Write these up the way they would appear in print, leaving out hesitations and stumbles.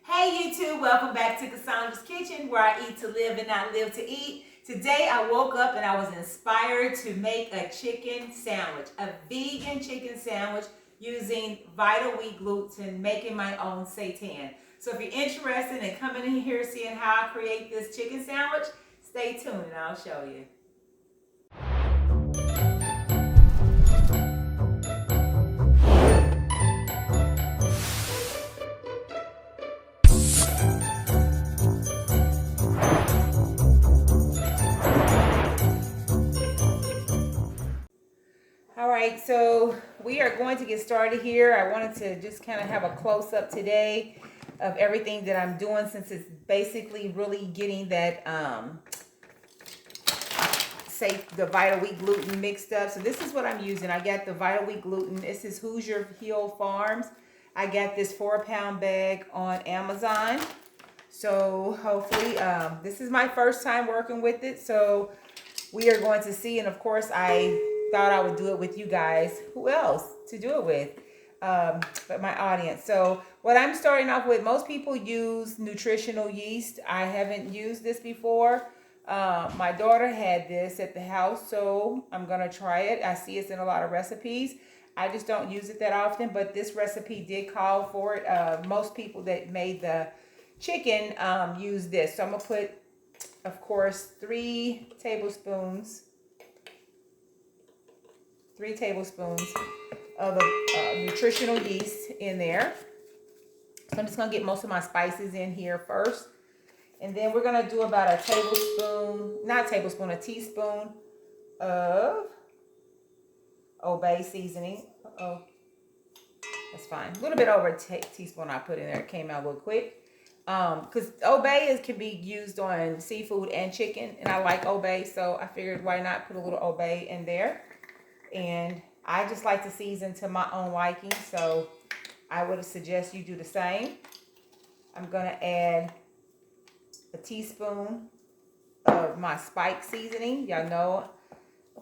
Hey YouTube, welcome back to Cassandra's Kitchen, where I eat to live and not live to eat. Today I woke up and I was inspired to make a chicken sandwich, a vegan chicken sandwich using Vital Wheat gluten, making my own seitan. So if you're interested in coming in here seeing how I create this chicken sandwich, stay tuned and I'll show you. All right, so we are going to get started here. I wanted to just kind of have a close-up today of everything that I'm doing, since it's basically really getting that the Vital Wheat gluten mixed up. So this is what I'm using. I got the Vital Wheat gluten. This is Hoosier Hill Farms. I got this 4-pound bag on Amazon. So hopefully, this is my first time working with it. So we are going to see, and of course I thought I would do it with you guys. Who else to do it with but my audience? So what I'm starting off with, most people use nutritional yeast. I haven't used this before. My daughter had this at the house, so I'm gonna try it. I see it's in a lot of recipes. I just don't use it that often, but this recipe did call for it. Most people that made the chicken use this. So I'm gonna put, of course, 3 tablespoons of the nutritional yeast in there. So I'm just going to get most of my spices in here first. And then we're going to do about a teaspoon of Obey seasoning. Uh-oh. That's fine. A little bit over a teaspoon I put in there. It came out a little quick. Because Obey can be used on seafood and chicken. And I like Obey, so I figured why not put a little Obey in there. And I just like to season to my own liking, so I would suggest you do the same. I'm going to add a teaspoon of my Spike seasoning. Y'all know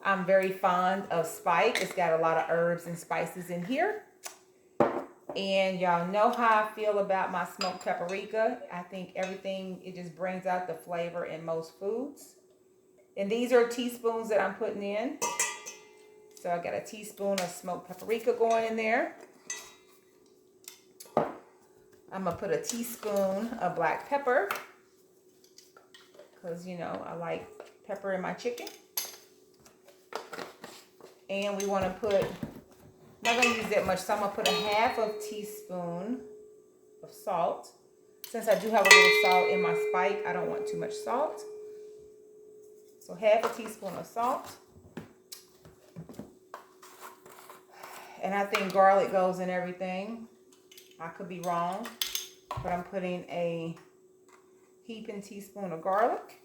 I'm very fond of Spike. It's got a lot of herbs and spices in here. And y'all know how I feel about my smoked paprika. I think everything, it just brings out the flavor in most foods. And these are teaspoons that I'm putting in. So I got a teaspoon of smoked paprika going in there. I'm going to put a teaspoon of black pepper, because, you know, I like pepper in my chicken. And we want to put, I'm not going to use that much, so I'm going to put a half of teaspoon of salt. Since I do have a little salt in my Spike, I don't want too much salt. So half a teaspoon of salt. And I think garlic goes in everything. I could be wrong, but I'm putting a heaping teaspoon of garlic.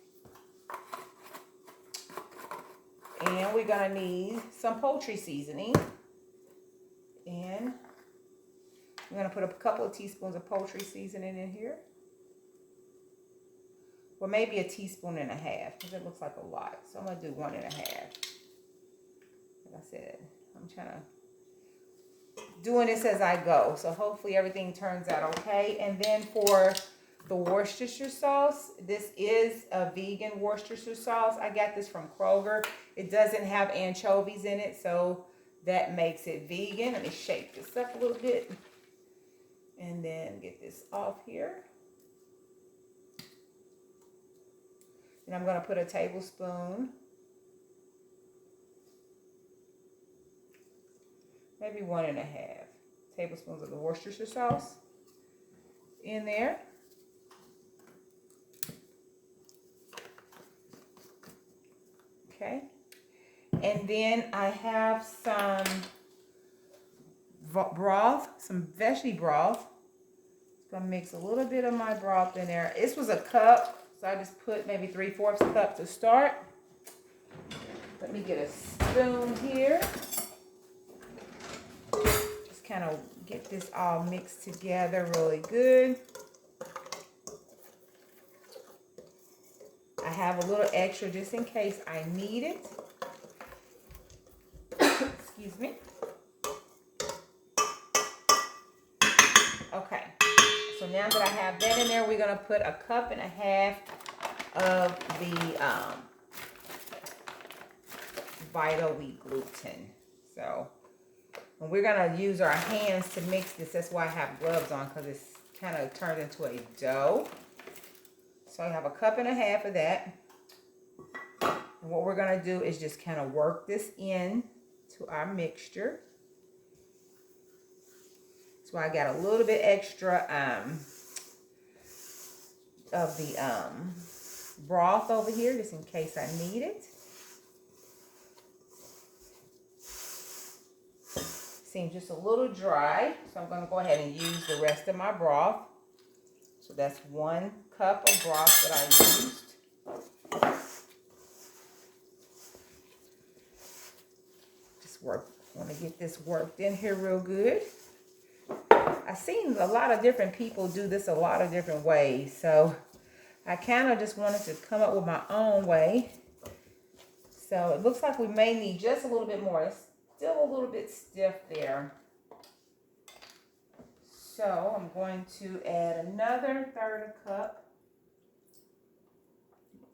And we're gonna need some poultry seasoning. And I'm gonna put a couple of teaspoons of poultry seasoning in here. Well, maybe a teaspoon and a half, because it looks like a lot. So I'm gonna do 1 1/2. Like I said, I'm trying to doing this as I go, so hopefully everything turns out okay. And then for the Worcestershire sauce, this is a vegan Worcestershire sauce. I got this from Kroger. It doesn't have anchovies in it, so that makes it vegan. Let me shake this up a little bit and then get this off here. And I'm going to put a tablespoon, maybe 1 1/2 tablespoons of the Worcestershire sauce in there. Okay. And then I have some broth, some veggie broth. I'm going to mix a little bit of my broth in there. This was a cup, so I just put maybe 3/4 cup to start. Let me get a spoon here. Kind of get this all mixed together really good. I have a little extra just in case I need it. Excuse me. Okay, So now that I have that in there, we're going to put 1.5 cups of the Vital Wheat gluten. So and we're going to use our hands to mix this. That's why I have gloves on, because it's kind of turned into a dough. So I have 1.5 cups of that. And what we're going to do is just kind of work this in to our mixture. So I got a little bit extra of the broth over here, just in case I need it. Seems just a little dry, so I'm going to go ahead and use the rest of my broth. So that's 1 cup of broth that I used. Just want to get this worked in here real good. I've seen a lot of different people do this a lot of different ways, so I kind of just wanted to come up with my own way. So it looks like we may need just a little bit more. It's still a little bit stiff there. So I'm going to add another 1/3 cup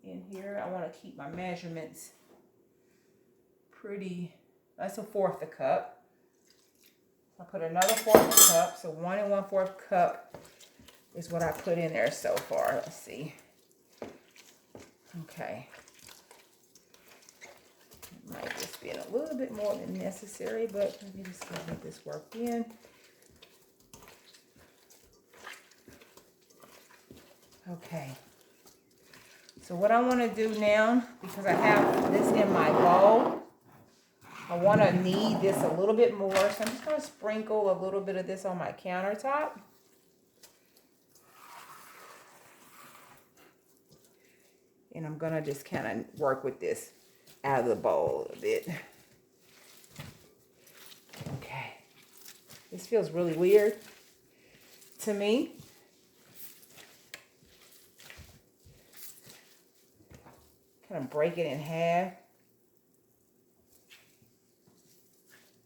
in here. I want to keep my measurements pretty. That's 1/4 cup. I'll put another 1/4 cup. So 1 1/4 cup is what I put in there so far. Let's see. Okay. It might just be a little bit more than necessary, but let me just get this worked in. Okay. So what I want to do now, because I have this in my bowl, I want to knead this a little bit more. So I'm just going to sprinkle a little bit of this on my countertop. And I'm going to just kind of work with this out of the bowl a bit. Okay. This feels really weird to me. Kind of break it in half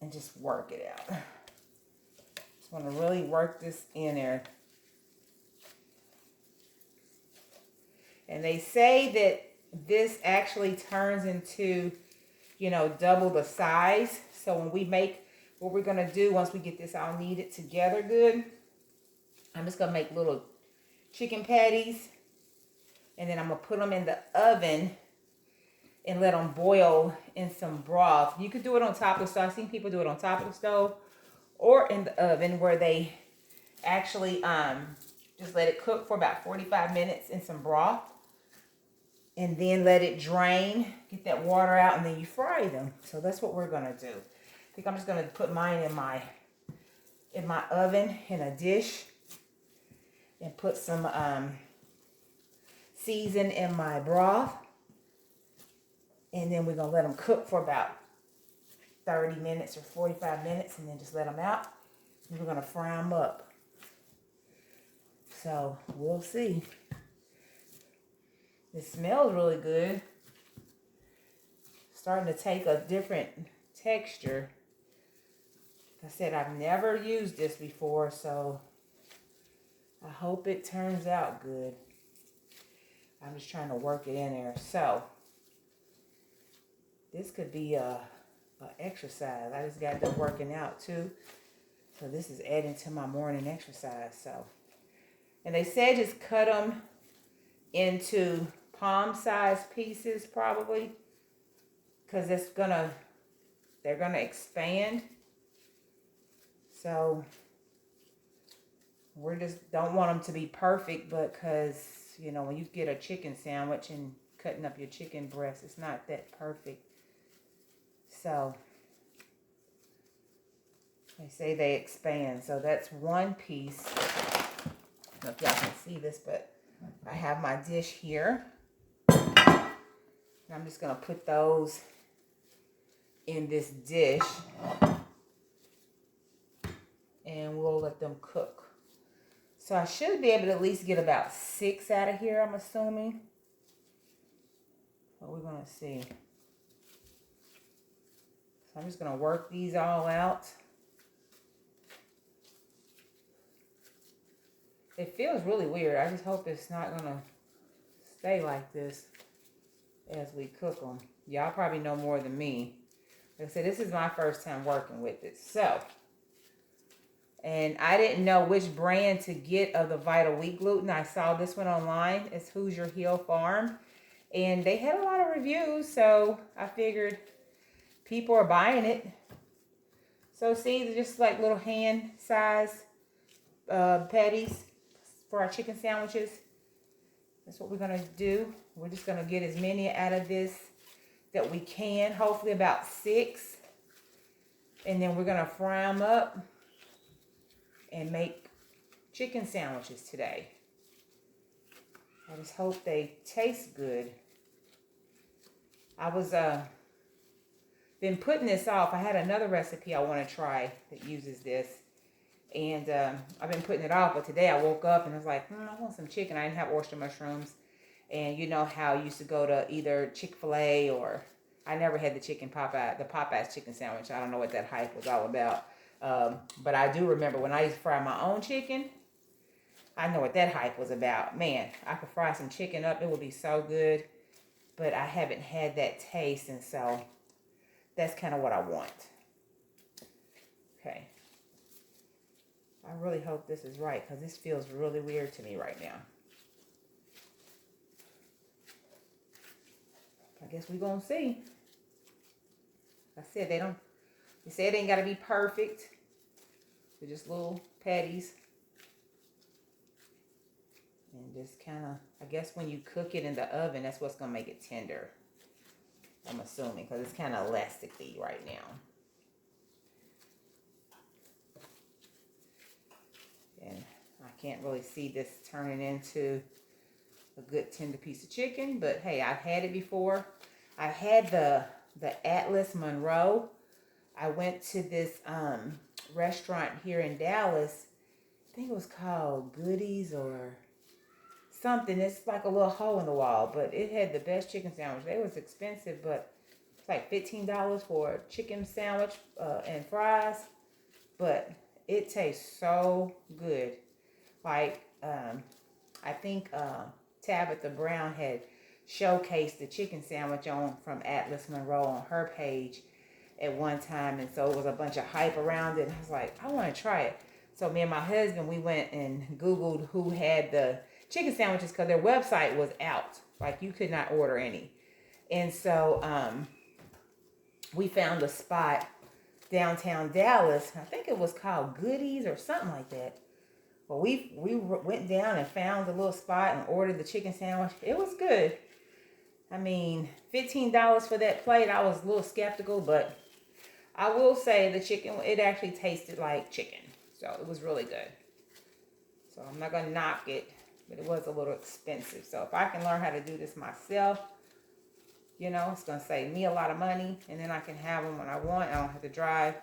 and just work it out. Just want to really work this in there. And they say that this actually turns into, you know, double the size. So when we make, what we're going to do once we get this all kneaded together good, I'm just going to make little chicken patties. And then I'm going to put them in the oven and let them boil in some broth. You could do it on top of the stove. I've seen people do it on top of the stove or in the oven, where they actually just let it cook for about 45 minutes in some broth. And then let it drain, get that water out, and then you fry them. So that's what we're gonna do. I think I'm just gonna put mine in my oven in a dish, and put some season in my broth. And then we're gonna let them cook for about 30 minutes or 45 minutes, and then just let them out. And we're gonna fry them up. So we'll see. It smells really good. Starting to take a different texture. Like I said, I've never used this before, so I hope it turns out good. I'm just trying to work it in there. So this could be a exercise. I just got done working out too. So this is adding to my morning exercise. So, and they said just cut them into palm-sized pieces probably, because they're gonna expand. So we just don't want them to be perfect, but because, you know, when you get a chicken sandwich and cutting up your chicken breast, it's not that perfect. So they say they expand. So that's one piece. I don't know if y'all can see this, but I have my dish here. And I'm just going to put those in this dish. And we'll let them cook. So I should be able to at least get about 6 out of here, I'm assuming. But we're going to see. So I'm just going to work these all out. It feels really weird. I just hope it's not gonna stay like this as we cook them. Y'all probably know more than me. Like I said, this is my first time working with it. So, and I didn't know which brand to get of the Vital Wheat gluten. I saw this one online. It's Hoosier Hill Farm. And they had a lot of reviews, so I figured people are buying it. So see, they're just like little hand size patties for our chicken sandwiches. That's what we're going to do. We're just going to get as many out of this that we can. Hopefully about 6. And then we're going to fry them up and make chicken sandwiches today. I just hope they taste good. I was been putting this off. I had another recipe I want to try that uses this. And I've been putting it off. But today I woke up and I was like, I want some chicken. I didn't have oyster mushrooms. And you know how I used to go to either Chick-fil-A or I never had the Popeye's chicken sandwich. I don't know what that hype was all about. But I do remember when I used to fry my own chicken. I know what that hype was about. Man, I could fry some chicken up. It would be so good. But I haven't had that taste. And so that's kind of what I want. Okay. I really hope this is right because this feels really weird to me right now. I guess we're going to see. I said they say it ain't got to be perfect. They're just little patties. And just kind of, I guess when you cook it in the oven, that's what's going to make it tender. I'm assuming because it's kind of elasticy right now. And I can't really see this turning into a good tender piece of chicken. But hey, I've had it before. I've had the Atlas Monroe. I went to this restaurant here in Dallas. I think it was called Goodies or something. It's like a little hole in the wall. But it had the best chicken sandwich. It was expensive, but it's like $15 for a chicken sandwich and fries. But it tastes so good. Like, I think Tabitha Brown had showcased the chicken sandwich from Atlas Monroe on her page at one time. And so it was a bunch of hype around it. And I was like, I want to try it. So me and my husband, we went and Googled who had the chicken sandwiches because their website was out. Like, you could not order any. And so we found a spot downtown Dallas. I think it was called Goodies or something like that. Well, we went down and found a little spot and ordered the chicken sandwich. It was good. I mean, $15 for that plate. I was a little skeptical, but I will say the chicken, it actually tasted like chicken. So it was really good. So I'm not going to knock it, but it was a little expensive. So if I can learn how to do this myself, you know, it's going to save me a lot of money. And then I can have them when I want. I don't have to drive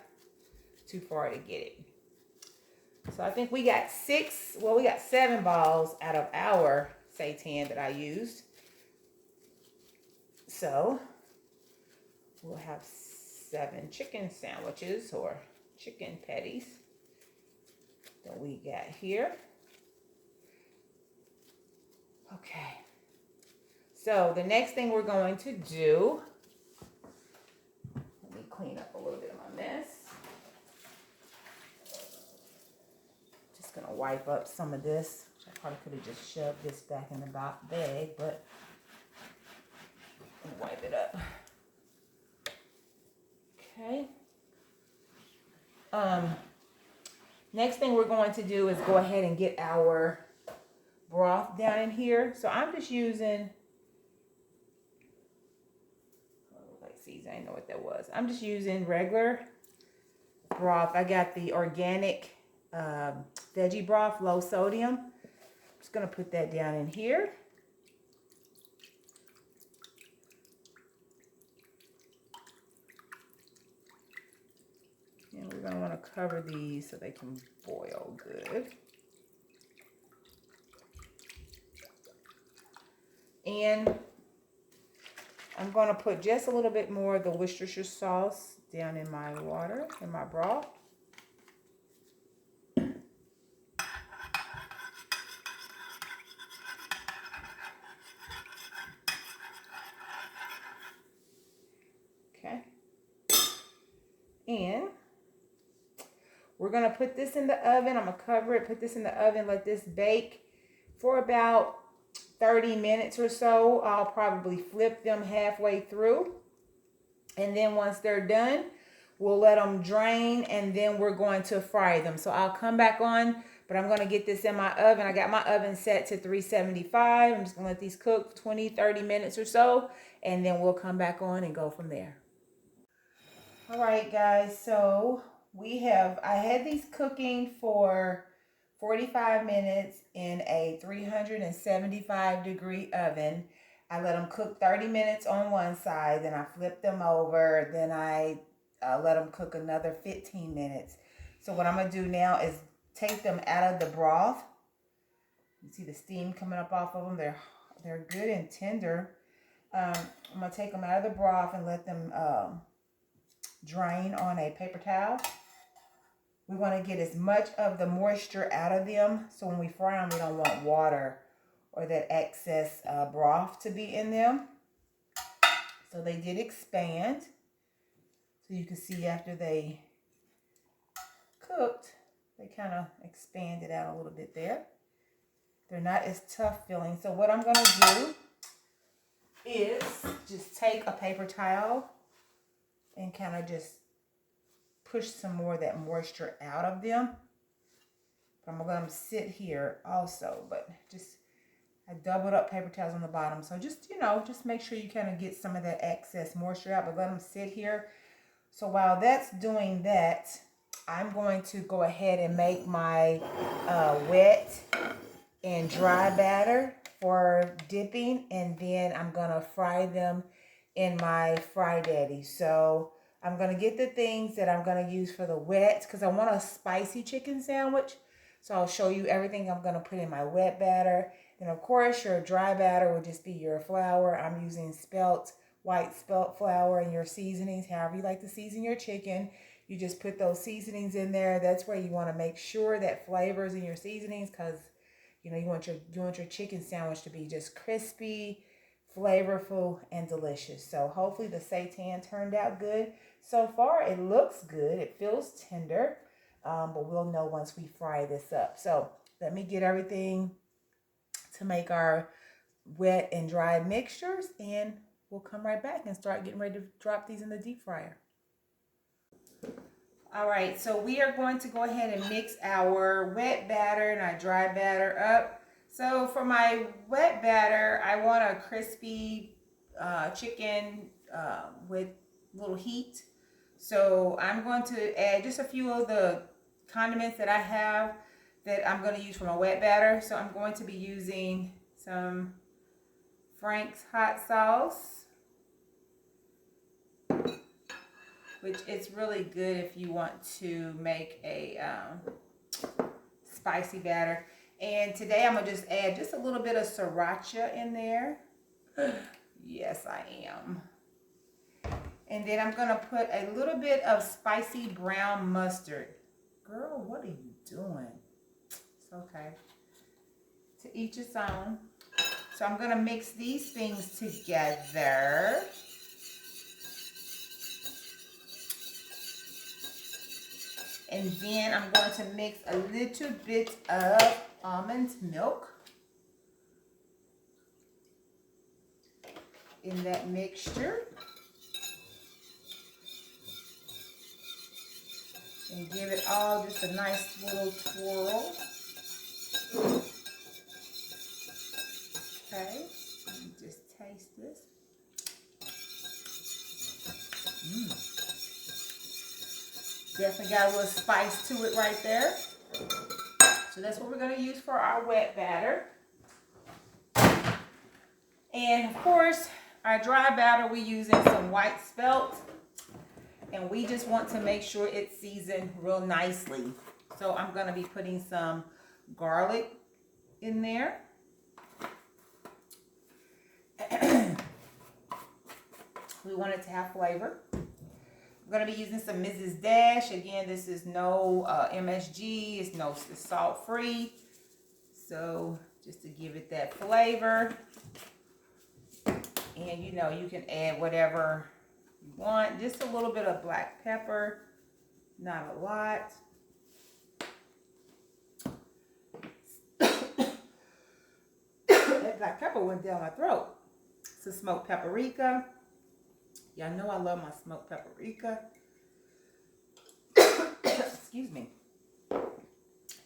too far to get it. So I think we got 7 balls out of our Seitan that I used. So we'll have 7 chicken sandwiches or chicken patties that we got here. Okay. So the next thing we're going to do, let me clean up a little bit of my mess. Just going to wipe up some of this. I probably could have just shoved this back in the bag, but wipe it up. Okay. Next thing we're going to do is go ahead and get our broth down in here. So I'm just using, season, I didn't know what that was. I'm just using regular broth. I got the organic veggie broth, low sodium. I'm just going to put that down in here. And we're going to want to cover these so they can boil good. And I'm going to put just a little bit more of the Worcestershire sauce down in my water, in my broth. we're going to put this in the oven. I'm going to cover it, put this in the oven, let this bake for about 30 minutes or so. I'll probably flip them halfway through. And then once they're done, we'll let them drain, and then we're going to fry them. So I'll come back on, but I'm going to get this in my oven. I got my oven set to 375. I'm just going to let these cook 20, 30 minutes or so, and then we'll come back on and go from there. All right, guys, so I had these cooking for 45 minutes in a 375 degree oven. I let them cook 30 minutes on one side, then I flipped them over, then I let them cook another 15 minutes. So what I'm going to do now is take them out of the broth. You see the steam coming up off of them. They're good and tender. I'm going to take them out of the broth and let them drain on a paper towel. We want to get as much of the moisture out of them, so when we fry them, we don't want water or that excess broth to be in them. So they did expand. So you can see after they cooked, they kind of expanded out a little bit there. They're not as tough feeling. So what I'm going to do is just take a paper towel and kind of just push some more of that moisture out of them. I'm going to let them sit here also, but just I doubled up paper towels on the bottom. So just, just make sure you kind of get some of that excess moisture out, but let them sit here. So while that's doing that, I'm going to go ahead and make my wet and dry batter for dipping, and then I'm going to fry them in my Fry Daddy. So I'm going to get the things that I'm going to use for the wet, because I want a spicy chicken sandwich. So I'll show you everything I'm going to put in my wet batter. And of course, your dry batter will just be your flour. I'm using white spelt flour, and your seasonings, however you like to season your chicken. You just put those seasonings in there. That's where you want to make sure that flavors in your seasonings, because you want your chicken sandwich to be just crispy, flavorful, and delicious. So hopefully the seitan turned out good. So far, it looks good. It feels tender, but we'll know once we fry this up. So let me get everything to make our wet and dry mixtures, and we'll come right back and start getting ready to drop these in the deep fryer. All right, so we are going to go ahead and mix our wet batter and our dry batter up. So for my wet batter, I want a crispy chicken with little heat. So I'm going to add just a few of the condiments that I have that I'm going to use for my wet batter. So I'm going to be using some Frank's hot sauce, which is really good if you want to make a spicy batter. And today I'm going to just add just a little bit of sriracha in there. Yes, I am. And then I'm going to put a little bit of spicy brown mustard. Girl, what are you doing? It's okay. To each his own. So I'm going to mix these things together. And then I'm going to mix a little bit of almond milk in that mixture. And give it all just a nice little twirl. Okay, let me just taste this. Definitely got a little spice to it right there. So that's what we're going to use for our wet batter. And of course, our dry batter, we're using some white spelt. And we just want to make sure it's seasoned real nicely. So I'm going to be putting some garlic in there. We want it to have flavor. I'm going to be using some Mrs. Dash. Again, this is no MSG. It's salt free. So just to give it that flavor. And you can add whatever you want. Just a little bit of black pepper. Not a lot. that black pepper went down my throat. Some smoked paprika. Y'all know I love my smoked paprika. Excuse me.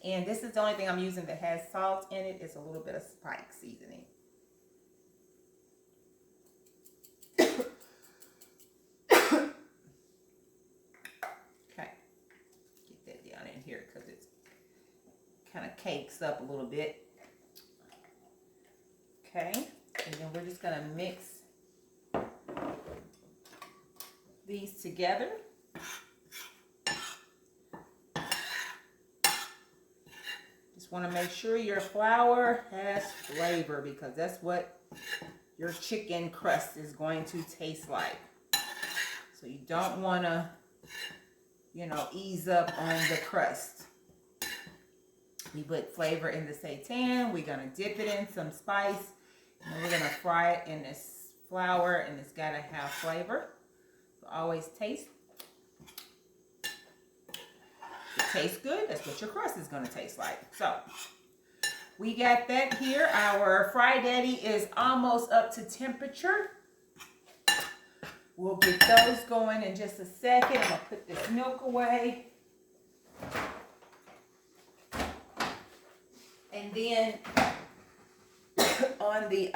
And this is the only thing I'm using that has salt in it. It's a little bit of spike seasoning. Okay. Get that down in here because it's kind of cakes up a little bit. Okay. And then we're just going to mix these together. Want to make sure your flour has flavor because that's what your chicken crust is going to taste like. So you don't want to, you know, ease up on the crust. We put flavor in the seitan. We're going to dip it in some spice. And we're going to fry it in this flour, and it's got to have flavor. So always taste. It tastes good, that's what your crust is going to taste like. So, we got that here. Our Fry Daddy is almost up to temperature. We'll get those going in just a second. I'm going to put this milk away. And then, on the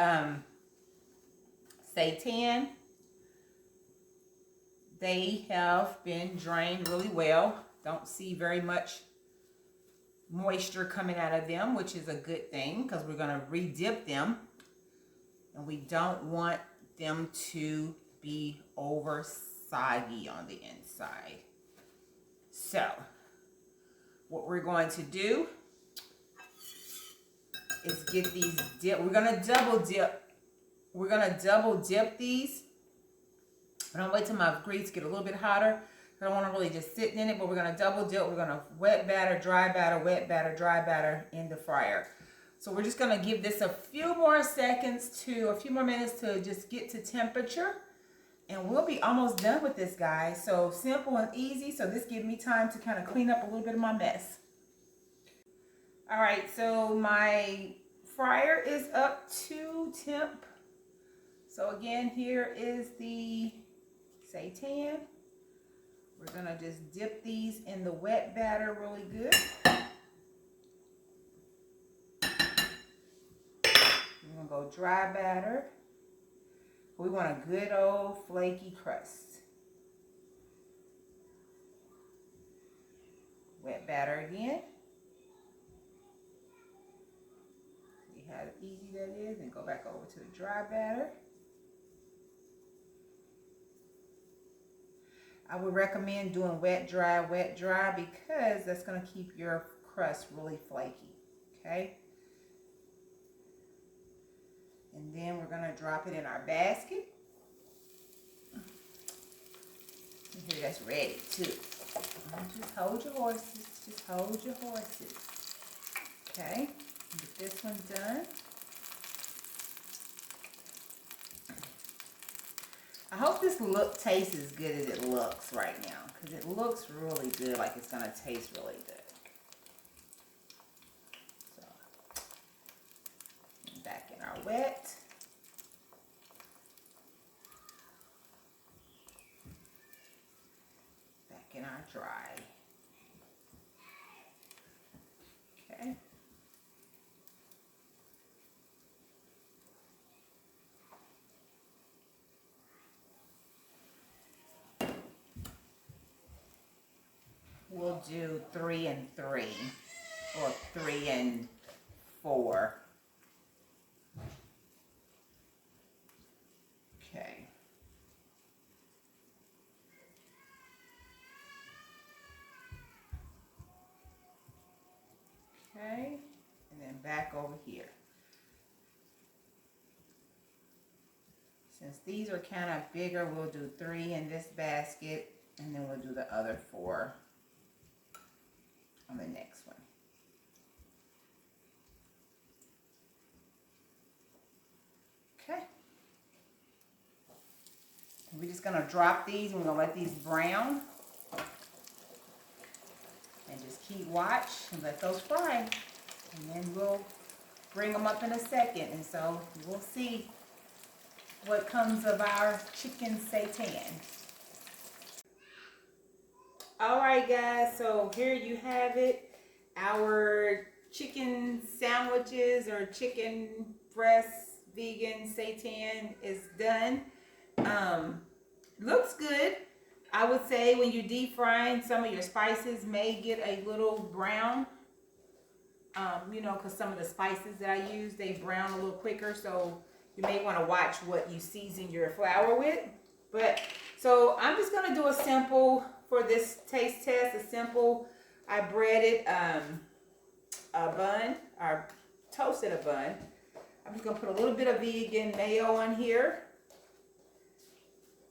seitan, they have been drained really well. Don't see very much moisture coming out of them, which is a good thing because we're going to re-dip them. And we don't want them to be over soggy on the inside. So, what we're going to do is get these dip. We're going to double dip. We're going to double dip these. I'm going to wait till my grease get a little bit hotter. I don't want to really just sit in it, but we're going to double dip. We're going to wet batter, dry batter, wet batter, dry batter in the fryer. So we're just going to give this a few more minutes to just get to temperature. And we'll be almost done with this, guys. So simple and easy. So this gives me time to kind of clean up a little bit of my mess. All right, so my fryer is up to temp. So again, here is the seitan. We're going to just dip these in the wet batter really good. We're going to go dry batter. We want a good old flaky crust. Wet batter again. See how easy that is? And go back over to the dry batter. I would recommend doing wet, dry, because that's going to keep your crust really flaky, okay? And then we're going to drop it in our basket. And here, that's ready too. Just hold your horses, just hold your horses. Okay, get this one done. I hope this tastes as good as it looks right now, because it looks really good, like it's going to taste really good. So, back in our wet. Back in our dry. Okay. We'll do 3 and 3 or 3 and 4. Okay. Okay, and then back over here. Since these are kind of bigger, we'll do 3 in this basket, and then we'll do the other 4 on the next one. Okay. We're just going to drop these, and we're going to let these brown. And just keep watch and let those fry. And then we'll bring them up in a second. And so we'll see what comes of our chicken seitan. All right, guys, so here you have it. Our chicken sandwiches or chicken breast vegan seitan is done. Looks good. I would say when you're deep frying, some of your spices may get a little brown. You know, because some of the spices that I use, they brown a little quicker. So you may want to watch what you season your flour with. But so I'm just going to do a simple, for this taste test, a simple, I breaded a bun, or toasted a bun. I'm just going to put a little bit of vegan mayo on here.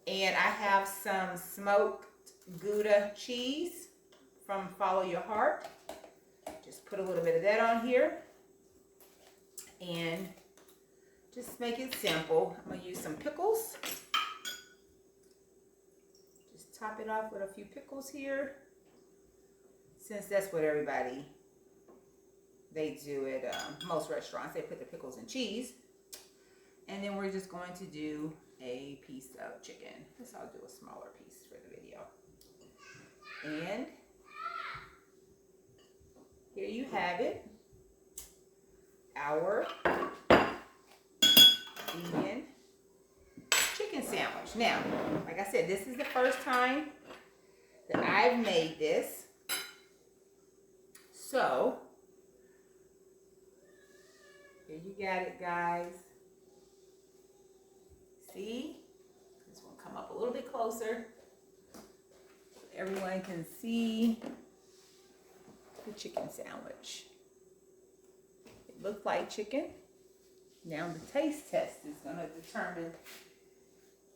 And I have some smoked Gouda cheese from Follow Your Heart. Just put a little bit of that on here. And just make it simple. I'm going to use some pickles. Just top it off with a few pickles here. Since that's what they do at most restaurants. They put the pickles and cheese. And then we're just going to do a piece of chicken. I guess I'll do a smaller piece for the video. And here you have it. Our vegan chicken sandwich. Now, like I said, this is the first time that I've made this. So, here you got it, guys. See? This one come up a little bit closer so everyone can see the chicken sandwich. It looks like chicken. Now the taste test is going to determine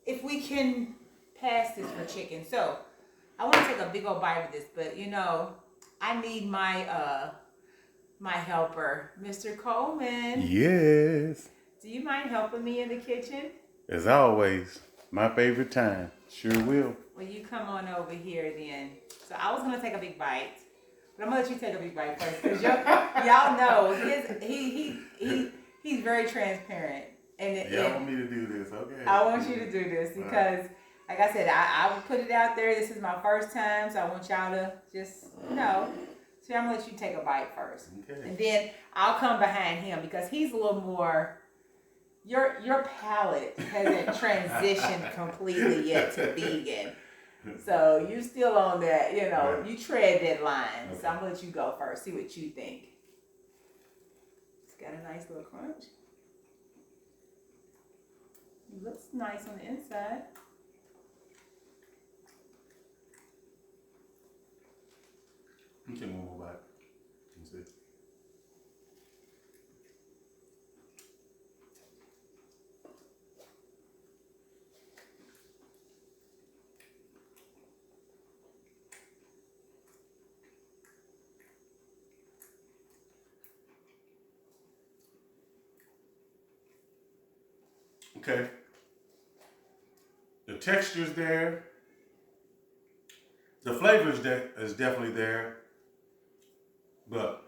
if we can pass this for chicken. So I want to take a big old bite of this, but you know, I need my my helper, Mr. Coleman. Yes. Do you mind helping me in the kitchen? As always, my favorite time. Sure will. Well, you come on over here then. So I was gonna take a big bite, but I'm gonna let you take a big bite first because y'all know he's very transparent. And y'all want me to do this, okay? I want you to do this because, like I said, I would put it out there. This is my first time, so I want y'all to just know. So I'm gonna let you take a bite first, okay. And then I'll come behind him because he's a little more. Your palate hasn't transitioned completely yet to vegan. So you still on that, you know, you tread that line. Okay. So I'm gonna let you go first, see what you think. It's got a nice little crunch. It looks nice on the inside. Okay, one more bite. Let's see. Okay. The texture's there. The flavor is definitely there. But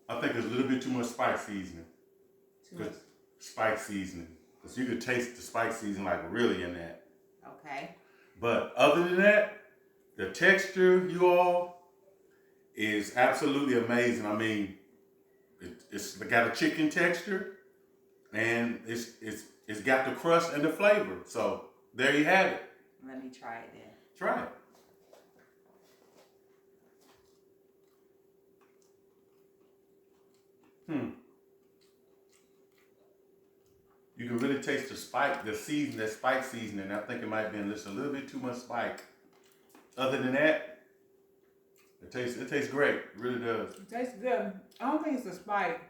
I think there's a little bit too much spice seasoning. Too much? Spice seasoning. Because you could taste the spice seasoning like really in that. Okay. But other than that, the texture, you all, is absolutely amazing. I mean, it's got a chicken texture. And it's got the crust and the flavor. So there you have it. Let me try it then. Try it. You can really taste the spike, the season, that spike seasoning. I think it might have been just a little bit too much spike. Other than that, it tastes great. It really does. It tastes good. I don't think it's the spike.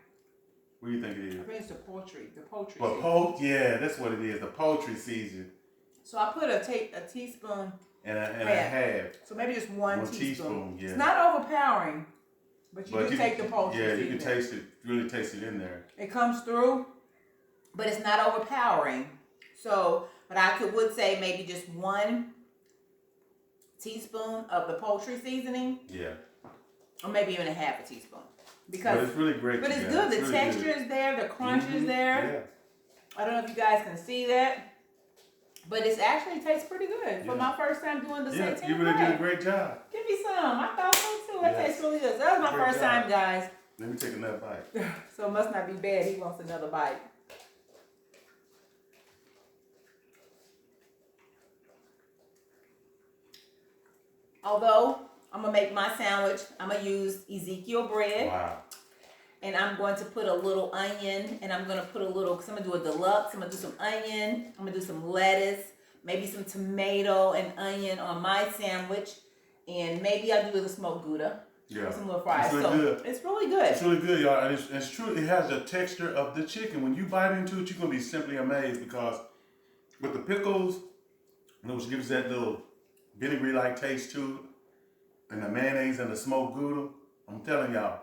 What do you think it is? I think it's the poultry. But yeah, that's what it is. The poultry season. So I put a teaspoon and a half. So maybe just one teaspoon. Yeah. It's not overpowering, but you take the poultry seasoning. Yeah, you can taste it. Really taste it in there. It comes through, but it's not overpowering. So, but I would say maybe just 1 teaspoon of the poultry seasoning. Yeah. Or maybe even a half a teaspoon. because but it's really great. But it's together. good. The really texture good. is there. The crunch is there. Yeah. I don't know if you guys can see that, but it actually tastes pretty good for my first time doing the Seitan. You really did a great job. Give me some. I thought so too. It tastes really good. So that was my first time, guys. Let me take another bite. So it must not be bad. He wants another bite. Although I'm gonna make my sandwich, I'm gonna use Ezekiel bread. Wow. And I'm going to put a little onion, and I'm going to put a little, because I'm going to do a deluxe. I'm going to do some onion. I'm going to do some lettuce, maybe some tomato and onion on my sandwich. And maybe I'll do a little smoked Gouda. Yeah. Some little fries. It's really good. It's really good. It's really good, y'all. And it's true. It has the texture of the chicken. When you bite into it, you're going to be simply amazed because with the pickles, which gives that little vinegary-like taste to it, and the mayonnaise and the smoked Gouda, I'm telling y'all,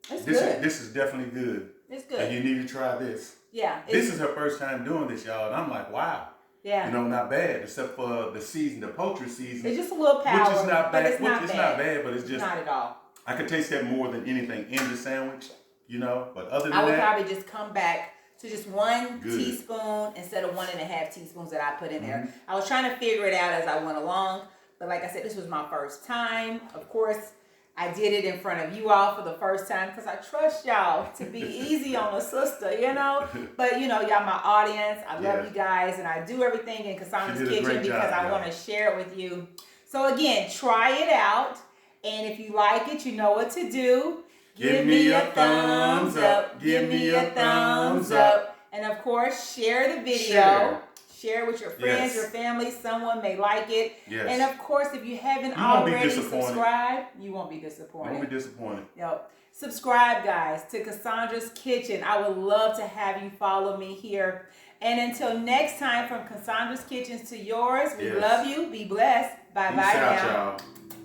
this is definitely good. It's good. And you need to try this. Yeah. This is her first time doing this, y'all. And I'm like, wow. Yeah. You know, not bad, except for the season, the poultry season. It's just a little power. Which is not bad. It's not bad, but it's just. Not at all. I could taste that more than anything in the sandwich, you know. But other than I would that. probably just come back to just 1 teaspoon instead of 1.5 teaspoons that I put in there. I was trying to figure it out as I went along. But like I said, this was my first time. Of course, I did it in front of you all for the first time because I trust y'all to be easy on a sister, you know. But, you know, y'all my audience. I love you guys. And I do everything in Cassandra's kitchen because I want to share it with you. So, again, try it out. And if you like it, you know what to do. Give me a thumbs up. Give me a thumbs up. And, of course, share the video. Share with your friends, your family. Someone may like it. Yes. And of course, if you haven't already subscribed, you won't be disappointed. You won't be disappointed. Yep. Subscribe, guys, to Cassandra's Kitchen. I would love to have you follow me here. And until next time, from Cassandra's Kitchens to yours, we love you. Be blessed. Bye-bye now. Peace out, y'all.